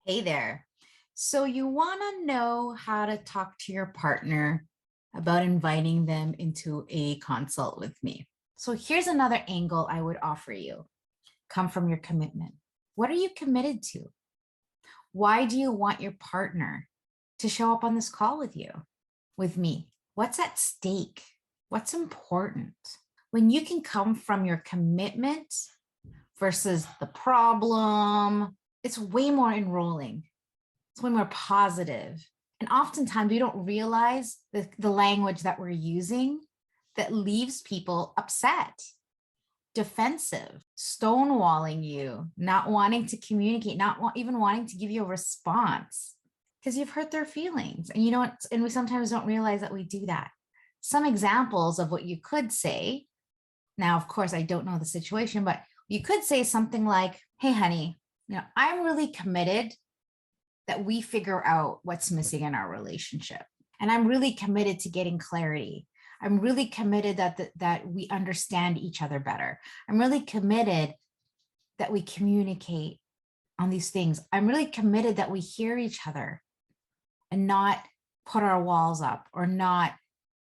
Hey there. So you want to know how to talk to your partner about inviting them into a consult with me. So here's another angle I would offer you. Come from your commitment. What are you committed to? Why do you want your partner to show up on this call with you, with me? What's at stake? What's important? When you can come from your commitment versus the problem, it's way more enrolling. It's way more positive. And oftentimes we don't realize the language that we're using that leaves people upset, defensive, stonewalling you, not wanting to communicate, not even wanting to give you a response because you've hurt their feelings. And you know what? And we sometimes don't realize that we do that. Some examples of what you could say. Now, of course, I don't know the situation, but you could say something like, hey, honey, I'm really committed that we figure out what's missing in our relationship. And I'm really committed to getting clarity. I'm really committed that we understand each other better. I'm really committed that we communicate on these things. I'm really committed that we hear each other and not put our walls up or not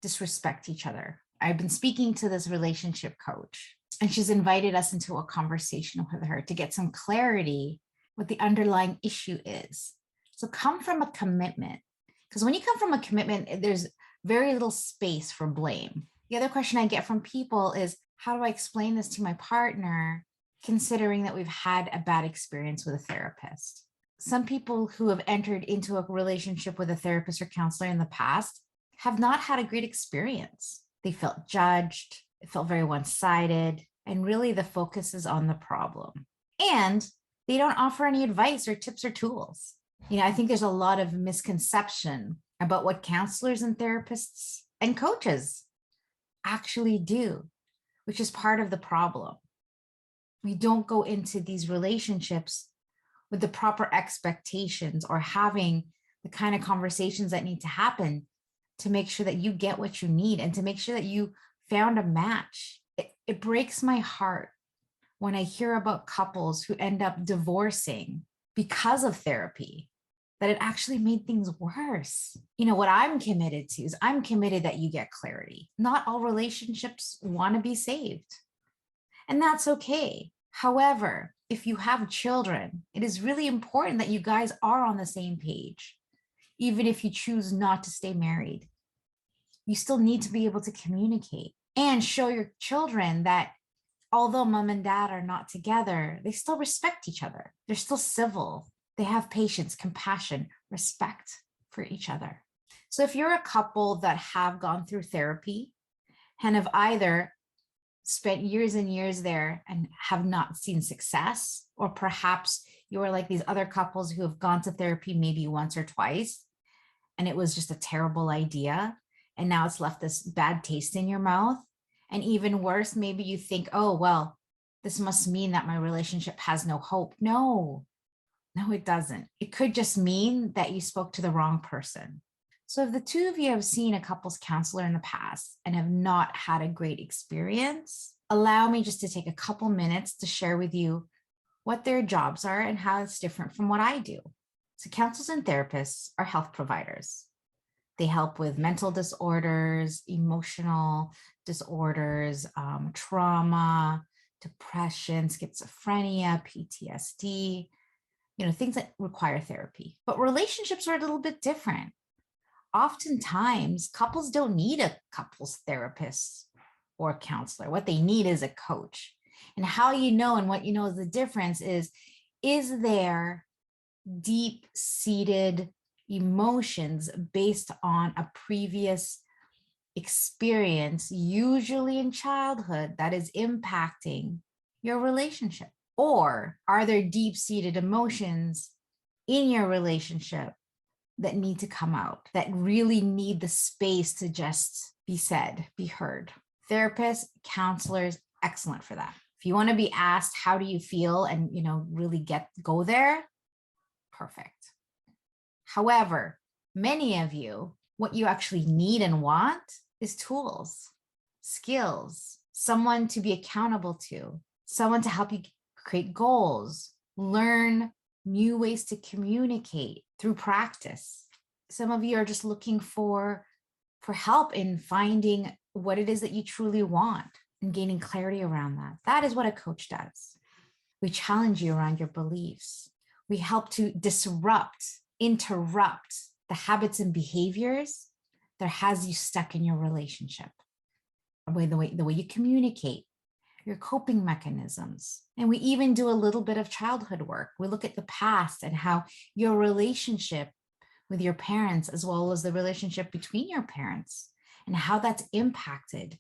disrespect each other. I've been speaking to this relationship coach, and she's invited us into a conversation with her to get some clarity what the underlying issue is. So come from a commitment, because when you come from a commitment, there's very little space for blame. The other question I get from people is, how do I explain this to my partner, considering that we've had a bad experience with a therapist? Some people who have entered into a relationship with a therapist or counselor in the past have not had a great experience. They felt judged, it felt very one-sided, and really the focus is on the problem. And they don't offer any advice or tips or tools. I think there's a lot of misconception about what counselors and therapists and coaches actually do, which is part of the problem. We don't go into these relationships with the proper expectations or having the kind of conversations that need to happen to make sure that you get what you need and to make sure that you found a match. It breaks my heart when I hear about couples who end up divorcing because of therapy, that it actually made things worse. What I'm committed to is I'm committed that you get clarity. Not all relationships want to be saved, and that's okay. However, if you have children, it is really important that you guys are on the same page. Even if you choose not to stay married, you still need to be able to communicate and show your children that although mom and dad are not together, they still respect each other. They're still civil. They have patience, compassion, respect for each other. So if you're a couple that have gone through therapy and have either spent years and years there and have not seen success, or perhaps you are like these other couples who have gone to therapy maybe once or twice, and it was just a terrible idea, and now it's left this bad taste in your mouth. And even worse, maybe you think, oh, well, this must mean that my relationship has no hope. No, it doesn't. It could just mean that you spoke to the wrong person. So if the two of you have seen a couples counselor in the past and have not had a great experience, allow me just to take a couple minutes to share with you what their jobs are and how it's different from what I do. So counselors and therapists are health providers. They help with mental disorders, emotional disorders, trauma, depression, schizophrenia, PTSD, things that require therapy. But relationships are a little bit different. Oftentimes, couples don't need a couples therapist or counselor. What they need is a coach. And how you know and what you know is the difference is there deep-seated emotions based on a previous experience, usually in childhood, that is impacting your relationship? Or are there deep-seated emotions in your relationship that need to come out, that really need the space to just be said, be heard? Therapists, counselors, excellent for that. If you want to be asked, how do you feel, and really go there, perfect. However, many of you, what you actually need and want is tools, skills, someone to be accountable to, someone to help you create goals, learn new ways to communicate through practice. Some of you are just looking for help in finding what it is that you truly want and gaining clarity around that. That is what a coach does. We challenge you around your beliefs. We help to disrupt, interrupt the habits and behaviors that has you stuck in your relationship. The way you communicate, your coping mechanisms. And we even do a little bit of childhood work. We look at the past and how your relationship with your parents, as well as the relationship between your parents, and how that's impacted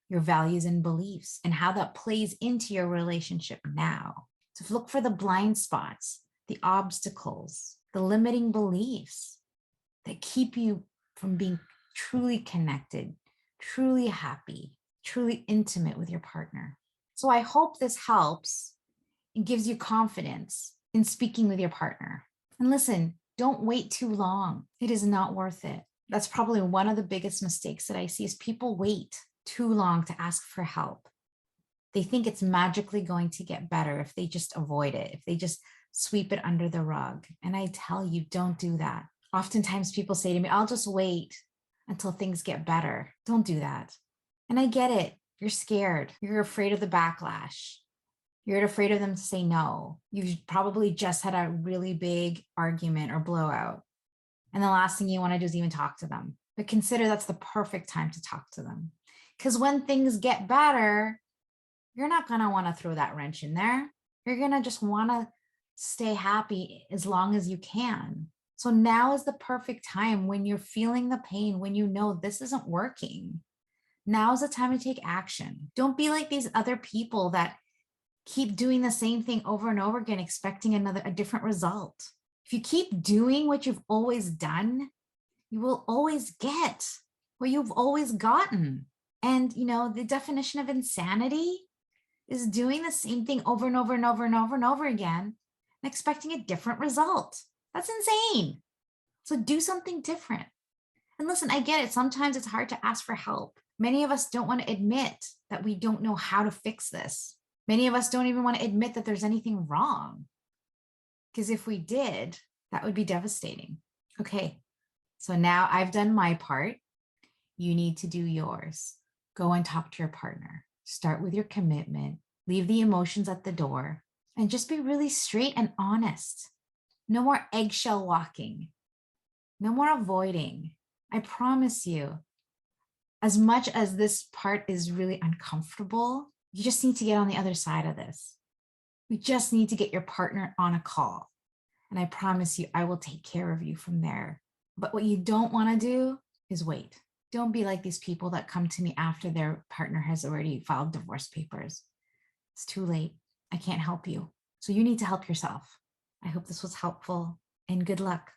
your values and beliefs, and how that plays into your relationship now. So look for the blind spots, the obstacles, the limiting beliefs that keep you from being truly connected, truly happy, truly intimate with your partner. So I hope this helps and gives you confidence in speaking with your partner. And listen, don't wait too long. It is not worth it. That's probably one of the biggest mistakes that I see is people wait too long to ask for help. They think it's magically going to get better if they just avoid it, if they just sweep it under the rug. And I tell you, don't do that. Oftentimes people say to me, I'll just wait until things get better. Don't do that. And I get it. You're scared. You're afraid of the backlash. You're afraid of them to say no. You've probably just had a really big argument or blowout. And the last thing you want to do is even talk to them. But consider that's the perfect time to talk to them. Because when things get better, you're not going to want to throw that wrench in there. You're going to just want to stay happy as long as you can. So now is the perfect time when you're feeling the pain, when you know this isn't working. Now is the time to take action. Don't be like these other people that keep doing the same thing over and over again, expecting a different result. If you keep doing what you've always done, you will always get what you've always gotten. And, the definition of insanity is doing the same thing over and over and over and over and over again and expecting a different result. That's insane. So do something different. And listen, I get it. Sometimes it's hard to ask for help. Many of us don't want to admit that we don't know how to fix this. Many of us don't even want to admit that there's anything wrong. Because if we did, that would be devastating. Okay, so now I've done my part. You need to do yours. Go and talk to your partner. Start with your commitment. Leave the emotions at the door. And just be really straight and honest. No more eggshell walking. No more avoiding. I promise you, as much as this part is really uncomfortable, you just need to get on the other side of this. We just need to get your partner on a call. And I promise you, I will take care of you from there. But what you don't want to do is wait. Don't be like these people that come to me after their partner has already filed divorce papers. It's too late. I can't help you. So you need to help yourself. I hope this was helpful and good luck.